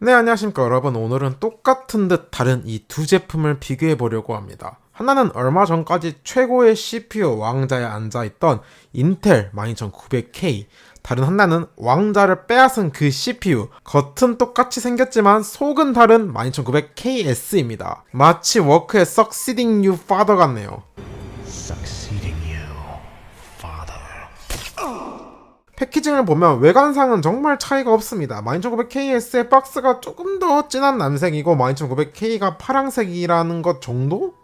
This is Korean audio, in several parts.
네, 안녕하십니까 여러분. 오늘은 똑같은 듯 다른 이 두 제품을 비교해 보려고 합니다. 하나는 얼마 전까지 최고의 CPU 왕자에 앉아있던 인텔 12900K, 다른 하나는 왕자를 빼앗은 그 CPU, 겉은 똑같이 생겼지만 속은 다른 12900KS입니다. 마치 워크의 Succeeding You Father 같네요. Succeeding you, father. 패키징을 보면 외관상은 정말 차이가 없습니다. 12900KS의 박스가 조금 더 진한 남색이고 12900K가 파랑색이라는 것 정도?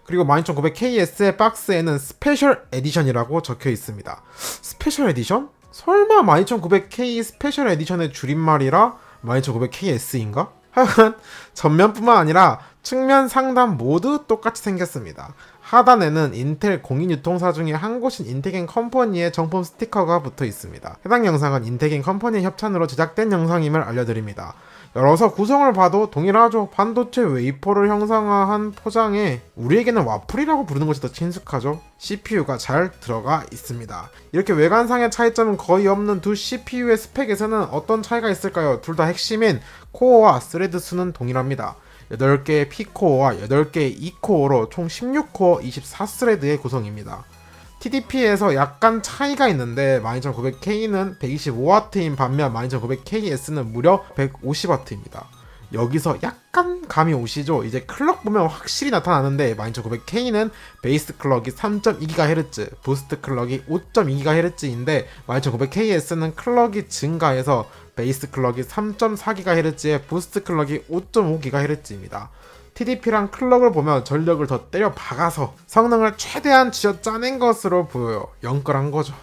그리고 12900KS의 박스에는 스페셜 에디션이라고 적혀 있습니다. 스페셜 에디션? 설마 12900K 스페셜 에디션의 줄임말이라 12900KS인가? 하여간 전면뿐만 아니라 측면 상단 모두 똑같이 생겼습니다. 하단에는 인텔 공인 유통사 중에 한 곳인 인테겐 컴퍼니의 정품 스티커가 붙어 있습니다. 해당 영상은 인테겐 컴퍼니의 협찬으로 제작된 영상임을 알려드립니다. 열어서 구성을 봐도 동일하죠. 반도체 웨이퍼를 형상화한 포장에 우리에게는 와플이라고 부르는 것이 더 친숙하죠. CPU가 잘 들어가 있습니다. 이렇게 외관상의 차이점은 거의 없는 두 CPU의 스펙에서는 어떤 차이가 있을까요? 둘 다 핵심인 코어와 스레드 수는 동일합니다. 8개의 P코어와 8개의 E코어로 총 16코어 24스레드의 구성입니다. TDP에서 약간 차이가 있는데 12900K는 125W인 반면 12900KS는 무려 150W입니다. 여기서 약간 감이 오시죠? 이제 클럭 보면 확실히 나타나는데 12900K는 베이스 클럭이 3.2GHz, 부스트 클럭이 5.2GHz인데 12900KS는 클럭이 증가해서 베이스 클럭이 3.4GHz에 부스트 클럭이 5.5GHz입니다. TDP랑 클럭을 보면 전력을 더 때려 박아서 성능을 최대한 쥐어 짜낸 것으로 보여요. 영끌한 거죠.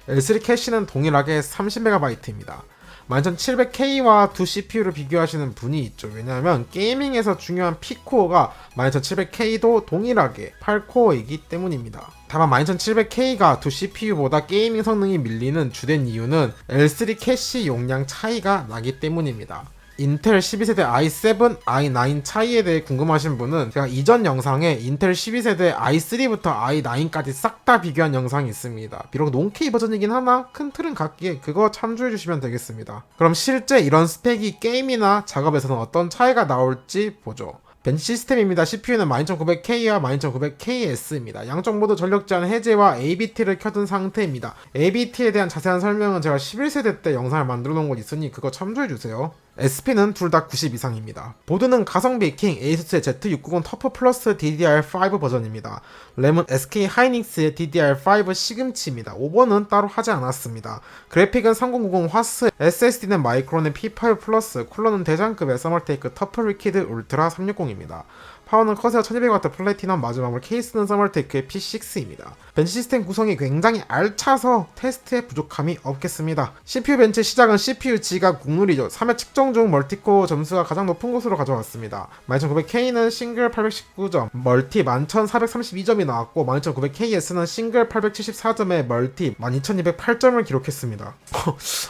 L3 캐시는 동일하게 30MB입니다. 11700K와 두 CPU를 비교하시는 분이 있죠. 왜냐하면 게이밍에서 중요한 P코어가 11700K도 동일하게 8코어이기 때문입니다. 다만 11700K가 두 CPU보다 게이밍 성능이 밀리는 주된 이유는 L3 캐시 용량 차이가 나기 때문입니다. 인텔 12세대 i7, i9 차이에 대해 궁금하신 분은 제가 이전 영상에 인텔 12세대 i3부터 i9까지 싹 다 비교한 영상이 있습니다. 비록 논케이 버전이긴 하나 큰 틀은 같기에 그거 참조해 주시면 되겠습니다. 그럼 실제 이런 스펙이 게임이나 작업에서는 어떤 차이가 나올지 보죠. 벤치 시스템입니다. CPU는 12900K와 12900KS입니다. 양쪽 모두 전력 제한 해제와 ABT를 켜둔 상태입니다. ABT에 대한 자세한 설명은 제가 11세대 때 영상을 만들어 놓은 곳 있으니 그거 참조해주세요. SP는 둘 다 90 이상입니다. 보드는 가성비 킹 에이수스의 Z690 터프 플러스 DDR5 버전입니다. 램은 SK 하이닉스의 DDR5 시금치입니다. 5번은 따로 하지 않았습니다. 그래픽은 3090 화스, SSD는 마이크론의 P5 플러스, 쿨러는 대장급의 서멀테이크 터프 리퀴드 울트라 360입니다. 파워는 커세어 1200W 플래티넘 마주마물 케이스는 서멀테이크의 P6입니다. 벤치 시스템 구성이 굉장히 알차서 테스트에 부족함이 없겠습니다. CPU 벤치 시작은 CPU G가 국룰이죠. 3회 측정 중 멀티코어 점수가 가장 높은 곳으로 가져왔습니다. 12900K는 싱글 819점, 멀티 11432점이 나왔고 12900KS는 싱글 874점에 멀티 12208점을 기록했습니다.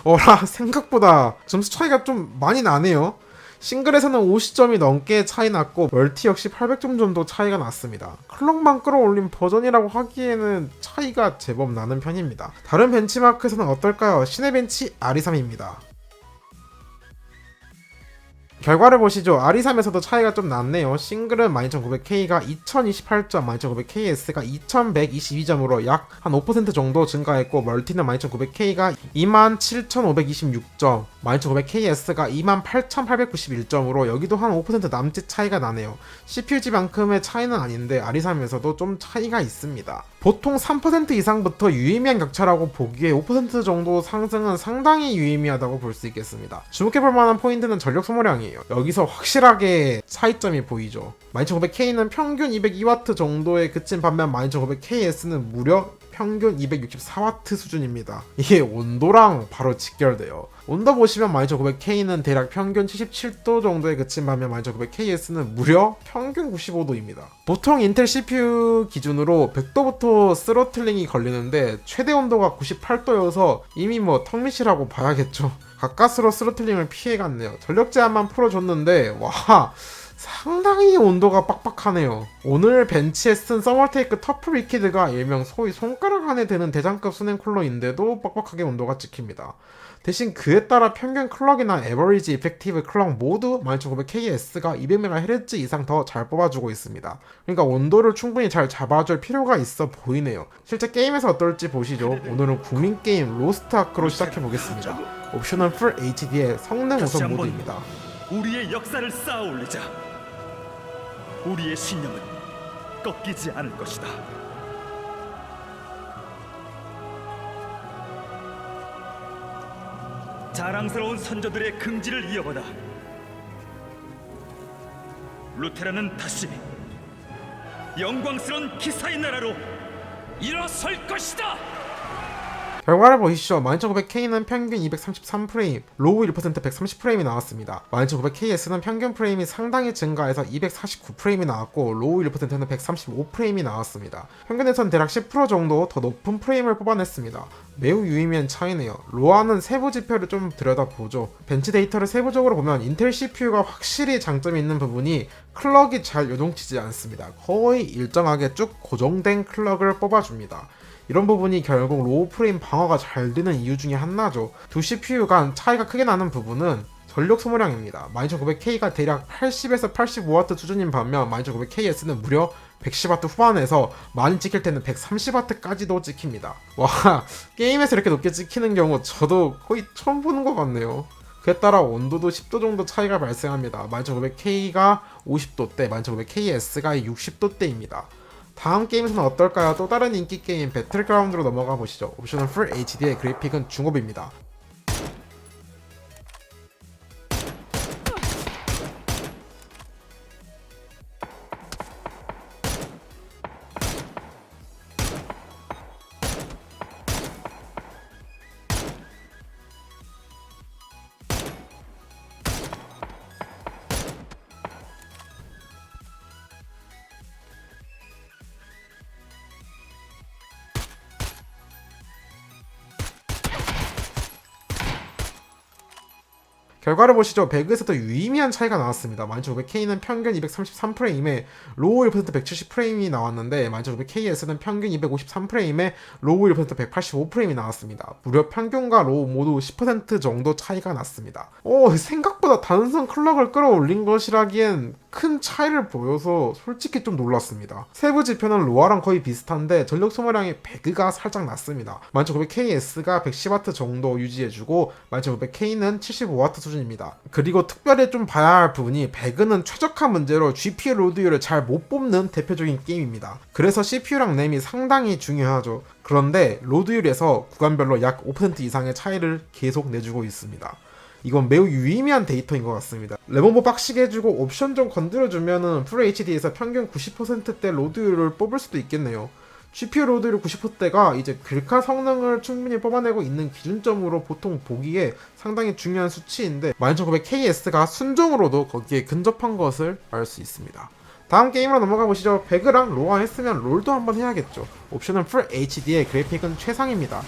어라, 생각보다 점수 차이가 좀 많이 나네요. 싱글에서는 50점이 넘게 차이 났고 멀티 역시 800점 정도 차이가 났습니다. 클럭만 끌어올린 버전이라고 하기에는 차이가 제법 나는 편입니다. 다른 벤치마크에서는 어떨까요? 시네벤치 R23입니다. 결과를 보시죠. R23에서도 차이가 좀 났네요. 싱글은 12900K가 2028점, 12900KS가 2122점으로 약 한 5% 정도 증가했고 멀티는 12900K가 27526점, 12900KS가 28891점으로 여기도 한 5% 남짓 차이가 나네요. CPUG만큼의 차이는 아닌데 R23에서도 좀 차이가 있습니다. 보통 3% 이상부터 유의미한 격차라고 보기에 5% 정도 상승은 상당히 유의미하다고 볼 수 있겠습니다. 주목해볼 만한 포인트는 전력 소모량이에요. 여기서 확실하게 차이점이 보이죠. 12900K는 평균 202W 정도에 그친 반면 12900KS는 무려 평균 264W 수준입니다. 이게 온도랑 바로 직결돼요. 온도 보시면 12900K는 대략 평균 77도 정도에 그친 반면 12900KS는 무려 평균 95도입니다. 보통 인텔 CPU 기준으로 100도부터 스로틀링이 걸리는데 최대 온도가 98도여서 이미 턱밑이라고 봐야겠죠. 가까스로 스로틀링을 피해갔네요. 전력 제한만 풀어줬는데 와, 상당히 온도가 빡빡하네요. 오늘 벤치에 쓴 서멀테이크 터프 리퀴드가 일명 소위 손가락 안에 드는 대장급 수냉 쿨러인데도 빡빡하게 온도가 찍힙니다. 대신 그에 따라 평균 클럭이나 에버리지 이펙티브 클럭 모두 12900KS가 200MHz 이상 더 잘 뽑아주고 있습니다. 그러니까 온도를 충분히 잘 잡아줄 필요가 있어 보이네요. 실제 게임에서 어떨지 보시죠. 오늘은 국민 게임 로스트 아크로 시작해 보겠습니다. 옵션은 풀 HD의 성능 다시 우선 한번 모드입니다. 우리의 역사를 쌓아 올리자. 우리의 신념은 꺾이지 않을 것이다. 자랑스러운 선조들의 긍지를 이어받아 루테란은 다시 영광스러운 기사의 나라로 일어설 것이다. 결과를 보시죠. 12900K는 평균 233프레임, 로우 1% 130프레임이 나왔습니다. 12900KS는 평균 프레임이 상당히 증가해서 249프레임이 나왔고 로우 1%는 135프레임이 나왔습니다. 평균에선 대략 10% 정도 더 높은 프레임을 뽑아냈습니다. 매우 유의미한 차이네요. 로아는 세부 지표를 좀 들여다보죠. 벤치 데이터를 세부적으로 보면 인텔 CPU가 확실히 장점이 있는 부분이 클럭이 잘 요동치지 않습니다. 거의 일정하게 쭉 고정된 클럭을 뽑아줍니다. 이런 부분이 결국 로우 프레임 방어가 잘 되는 이유 중에 하나죠. 두 CPU 간 차이가 크게 나는 부분은 전력 소모량입니다. 12900K가 대략 80에서 85W 수준인 반면 12900KS는 무려 110W 후반에서 많이 찍힐 때는 130W까지도 찍힙니다. 와, 게임에서 이렇게 높게 찍히는 경우 저도 거의 처음 보는 것 같네요. 그에 따라 온도도 10도 정도 차이가 발생합니다. 12900K가 50도대, 12900KS가 60도대입니다. 다음 게임에서는 어떨까요? 또 다른 인기 게임 배틀그라운드로 넘어가 보시죠. 옵션은 풀 HD의 그래픽은 중업입니다. 결과를 보시죠. 배그에서도 유의미한 차이가 나왔습니다. 12900K는 평균 233프레임에 로우 1% 170프레임이 나왔는데 12900KS는 평균 253프레임에 로우 1% 185프레임이 나왔습니다. 무려 평균과 로우 모두 10% 정도 차이가 났습니다. 생각보다 단순 클럭을 끌어올린 것이라기엔 큰 차이를 보여서 솔직히 좀 놀랐습니다. 세부 지표는 로아랑 거의 비슷한데 전력 소모량이 배그가 살짝 낮습니다. 12900KS가 110W 정도 유지해주고 12900K는 75W 수준입니다. 그리고 특별히 좀 봐야 할 부분이 배그는 최적화 문제로 GPU 로드율을 잘 못 뽑는 대표적인 게임입니다. 그래서 CPU랑 램이 상당히 중요하죠. 그런데 로드율에서 구간별로 약 5% 이상의 차이를 계속 내주고 있습니다. 이건 매우 유의미한 데이터인 것 같습니다. 레몬버 빡시게 해주고 옵션 좀 건드려주면은 FHD에서 평균 90%대 로드율을 뽑을 수도 있겠네요. GPU 로드율 90%대가 이제 글카 성능을 충분히 뽑아내고 있는 기준점으로 보통 보기에 상당히 중요한 수치인데 12900KS가 순정으로도 거기에 근접한 것을 알 수 있습니다. 다음 게임으로 넘어가 보시죠. 배그랑 로아 했으면 롤도 한번 해야겠죠. 옵션은 풀 HD의 그래픽은 최상입니다.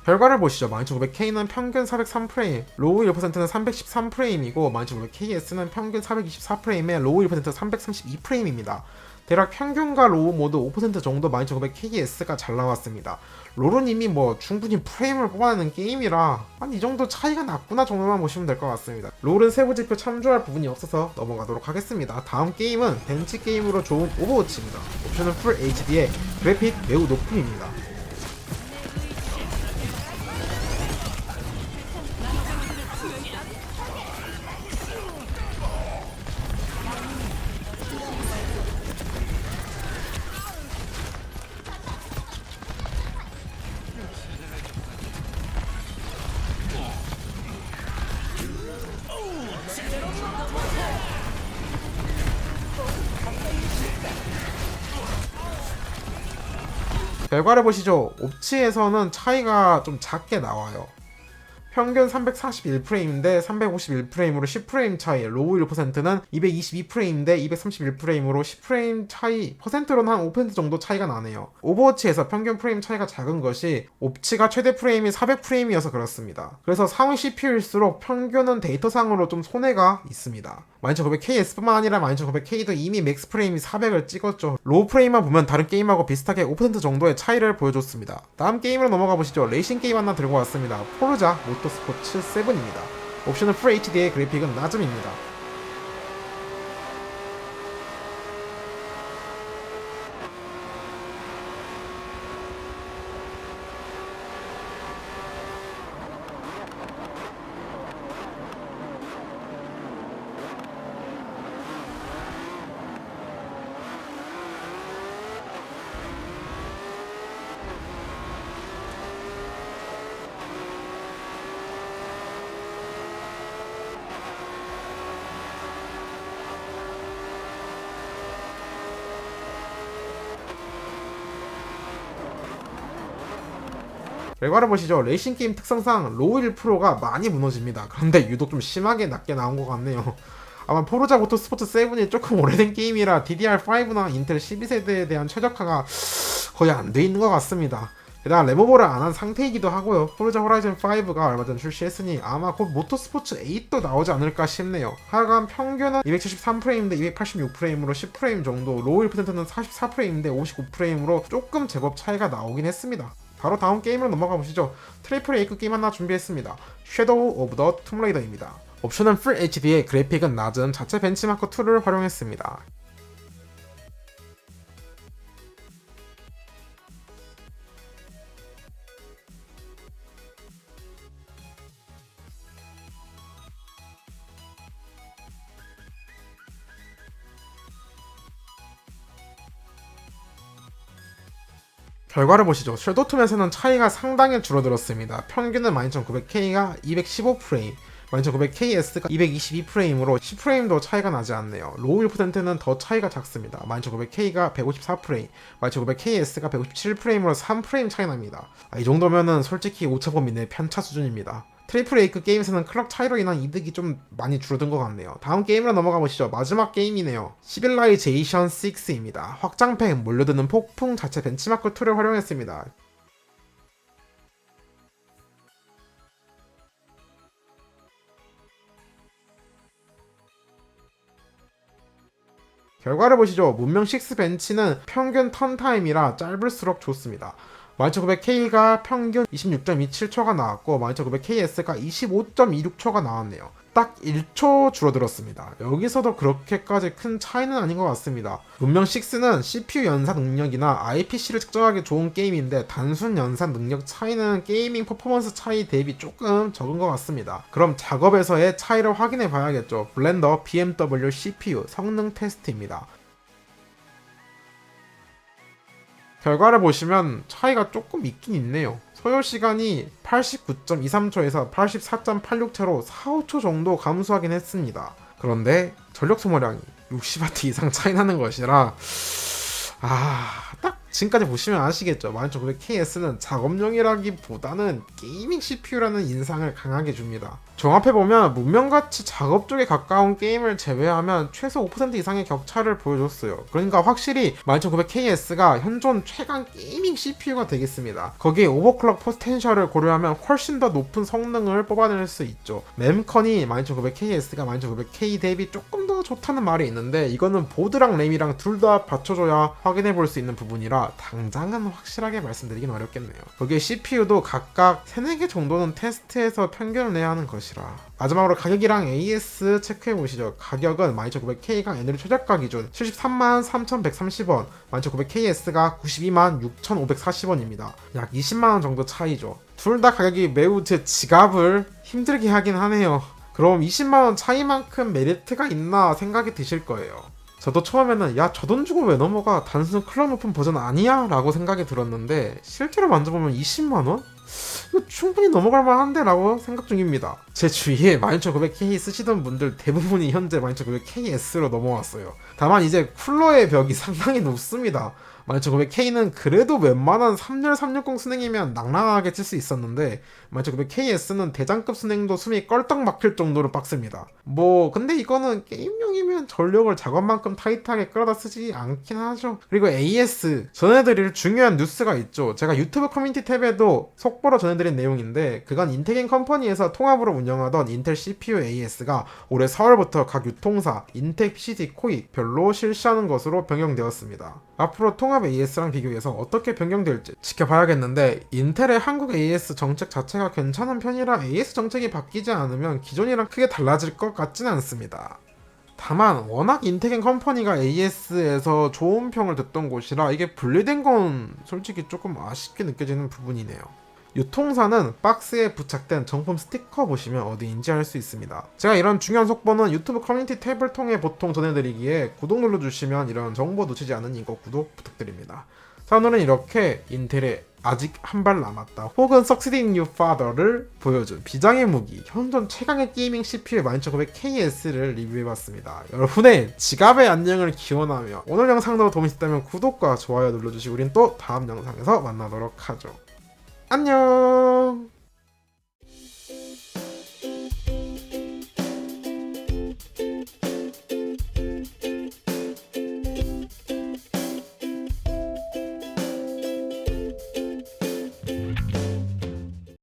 결과를 보시죠. 12900K는 평균 403프레임, 로우 1%는 313프레임이고 12900KS는 평균 424프레임에 로우 1% 332프레임입니다. 대략 평균과 로우 모두 5% 정도 12900KS가 잘 나왔습니다. 롤은 이미 충분히 프레임을 뽑아내는 게임이라 이 정도 차이가 났구나 정도만 보시면 될 것 같습니다. 롤은 세부지표 참조할 부분이 없어서 넘어가도록 하겠습니다. 다음 게임은 벤치 게임으로 좋은 오버워치입니다. 옵션은 풀 HD의 그래픽 매우 높음입니다. 결과를 보시죠. 옵치에서는 차이가 좀 작게 나와요. 평균 341프레임인데 351프레임으로 10프레임 차이, 로우 1%는 222프레임인데 231프레임으로 10프레임 차이, 퍼센트로는 한 5% 정도 차이가 나네요. 오버워치에서 평균 프레임 차이가 작은 것이 옵치가 최대 프레임이 400프레임이어서 그렇습니다. 그래서 상위 CPU일수록 평균은 데이터상으로 좀 손해가 있습니다. 12900KS뿐만 아니라 12900K도 이미 맥스 프레임이 400을 찍었죠. 로우 프레임만 보면 다른 게임하고 비슷하게 5% 정도의 차이를 보여줬습니다. 다음 게임으로 넘어가 보시죠. 레이싱 게임 하나 들고 왔습니다. 포르자 모터스포츠 7입니다. 옵션은 풀 HD의 그래픽은 낮음입니다. 결과를 보시죠. 레이싱 게임 특성상 로우 1%가 많이 무너집니다. 그런데 유독 좀 심하게 낮게 나온 것 같네요. 아마 포르자 모터스포츠 7이 조금 오래된 게임이라 DDR5나 인텔 12세대에 대한 최적화가 거의 안 돼 있는 것 같습니다. 게다가 레모버를 안 한 상태이기도 하고요. 포르자 호라이즌 5가 얼마 전 출시했으니 아마 곧 모터스포츠 8도 나오지 않을까 싶네요. 하여간 평균은 273프레임인데 286프레임으로 10프레임 정도, 로우 1%는 44프레임인데 59프레임으로 조금 제법 차이가 나오긴 했습니다. 바로 다음 게임으로 넘어가 보시죠. 트리플 A급 게임 하나 준비했습니다. 섀도우 오브 더 툼레이더입니다. 옵션은 풀 HD의 그래픽은 낮은 자체 벤치마크 2를 활용했습니다. 결과를 보시죠. 섀도우툼에서는 차이가 상당히 줄어들었습니다. 평균은 12900K가 215프레임, 12900KS가 222프레임으로 10프레임도 차이가 나지 않네요. 로우 1%는 더 차이가 작습니다. 12900K가 154프레임, 12900KS가 157프레임으로 3프레임 차이 납니다. 이 정도면은 솔직히 오차범위 내 편차 수준입니다. 트리플 A급 게임에서는 클럭 차이로 인한 이득이 좀 많이 줄어든 것 같네요. 다음 게임으로 넘어가 보시죠. 마지막 게임이네요. 시빌라이제이션 6입니다. 확장팩, 몰려드는 폭풍, 자체 벤치마크 2를 활용했습니다. 결과를 보시죠. 문명 6 벤치는 평균 턴타임이라 짧을수록 좋습니다. 12900K가 평균 26.27초가 나왔고 12900KS가 25.26초가 나왔네요. 딱 1초 줄어들었습니다. 여기서도 그렇게까지 큰 차이는 아닌 것 같습니다. 문명 6는 CPU 연산 능력이나 IPC를 측정하기 좋은 게임인데 단순 연산 능력 차이는 게이밍 퍼포먼스 차이 대비 조금 적은 것 같습니다. 그럼 작업에서의 차이를 확인해 봐야겠죠. 블렌더 BMW CPU 성능 테스트입니다. 결과를 보시면 차이가 조금 있긴 있네요. 소요시간이 89.23초에서 84.86초로 4~5초 정도 감소하긴 했습니다. 그런데 전력 소모량이 60W 이상 차이 나는 것이라 딱 지금까지 보시면 아시겠죠. 12900KS는 작업용이라기보다는 게이밍 CPU라는 인상을 강하게 줍니다. 종합해보면 문명같이 작업 쪽에 가까운 게임을 제외하면 최소 5% 이상의 격차를 보여줬어요. 그러니까 확실히 12900KS가 현존 최강 게이밍 CPU가 되겠습니다. 거기에 오버클럭 포텐셜을 고려하면 훨씬 더 높은 성능을 뽑아낼 수 있죠. 램컨이 12900KS가 12900K 대비 조금 더 좋다는 말이 있는데 이거는 보드랑 램이랑 둘 다 받쳐줘야 확인해볼 수 있는 부분이라 당장은 확실하게 말씀드리긴 어렵겠네요. 거기에 CPU도 각각 3~4개 정도는 테스트해서 평균을 내야 하는 것이라. 마지막으로 가격이랑 AS 체크해보시죠. 가격은 12900K가 에너지 최저가 기준 733,130원, 12900KS가 926,540원입니다. 약 20만원 정도 차이죠. 둘 다 가격이 매우 제 지갑을 힘들게 하긴 하네요. 그럼 20만원 차이만큼 메리트가 있나 생각이 드실 거예요. 저도 처음에는 야, 저 돈 주고 왜 넘어가? 단순 클럭 높은 버전 아니야? 라고 생각이 들었는데 실제로 만져보면 20만원? 이거 충분히 넘어갈 만한데? 라고 생각 중입니다. 제 주위에 12900K 쓰시던 분들 대부분이 현재 12900KS로 넘어왔어요. 다만 이제 쿨러의 벽이 상당히 높습니다. 12900K는 그래도 웬만한 3열 360 순행이면 낭낭하게 칠 수 있었는데 12900KS는 대장급 순행도 숨이 껄떡 막힐 정도로 빡셉니다. 뭐 근데 이거는 게임용이면 전력을 작업만큼 타이트하게 끌어다 쓰지 않긴 하죠. 그리고 AS 전해드릴 중요한 뉴스가 있죠. 제가 유튜브 커뮤니티 탭에도 속보로 전해드린 내용인데 그건 인텔 컴퍼니에서 통합으로 운영하던 인텔 CPU AS가 올해 4월부터 각 유통사 인텔 PCD 코이 별로 실시하는 것으로 변경되었습니다. 앞으로 통합 AS랑 비교해서 어떻게 변경될지 지켜봐야겠는데 인텔의 한국 AS 정책 자체가 괜찮은 편이라 AS 정책이 바뀌지 않으면 기존이랑 크게 달라질 것 같지는 않습니다. 다만 워낙 인텔 컴퍼니가 AS에서 좋은 평을 듣던 곳이라 이게 분리된 건 솔직히 조금 아쉽게 느껴지는 부분이네요. 유통사는 박스에 부착된 정품 스티커 보시면 어디인지 알 수 있습니다. 제가 이런 중요한 속보는 유튜브 커뮤니티 탭을 통해 보통 전해드리기에 구독 눌러주시면 이런 정보 놓치지 않으니 이거 구독 부탁드립니다. 자, 오늘은 이렇게 인텔에 아직 한 발 남았다 혹은 Succeeding You Father를 보여준 비장의 무기 현존 최강의 게이밍 CPU 12900KS를 리뷰해봤습니다. 여러분의 지갑의 안녕을 기원하며 오늘 영상도 도움이 됐다면 구독과 좋아요 눌러주시고 우린 또 다음 영상에서 만나도록 하죠. 안녕.